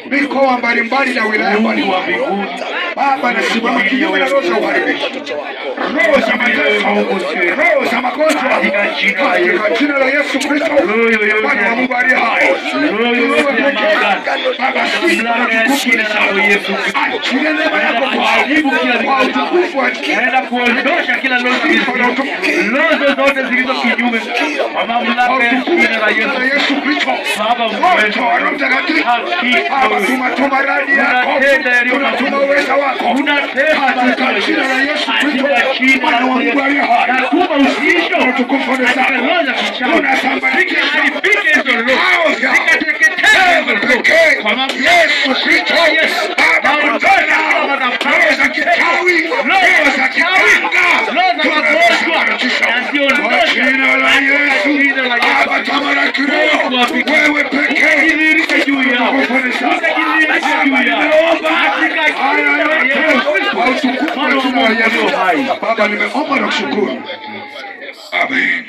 mikoa mbalimbali na wilaya mbalimbali. Baba, nasimama kinyume na roho za uharibifu, roho za mateso, roho za magonjwa, katika jina la Yesu Kristo, Bwana wa Mungu aliye hai. Baba, sifa na utukufu ni zako. Achilia neema yako kwa utukufu wa jina, kuondosha kila roho zote zilizo kinyume kwa mamlaka ya jina la Yesu Kristo. Baba, moto wa Roho Mtakatifu, Baba, tunatuma radi yako, tunatuma uweza wako katika jina la Yesu Kristo, Bwana wa Mungu aliye hai. natuma usisho Utukufu ni zako. Tunasambaratisha hizo roho kwa Yesu Kristo. Baba, ondosha roho za kitawi, roho za kiganga, tunasambaratisha kwa jina la Yesu. Baba, tamalaki roho, wewe pekee idhihirishe juu yao, Baba, nimeomba na kushukuru. Amen.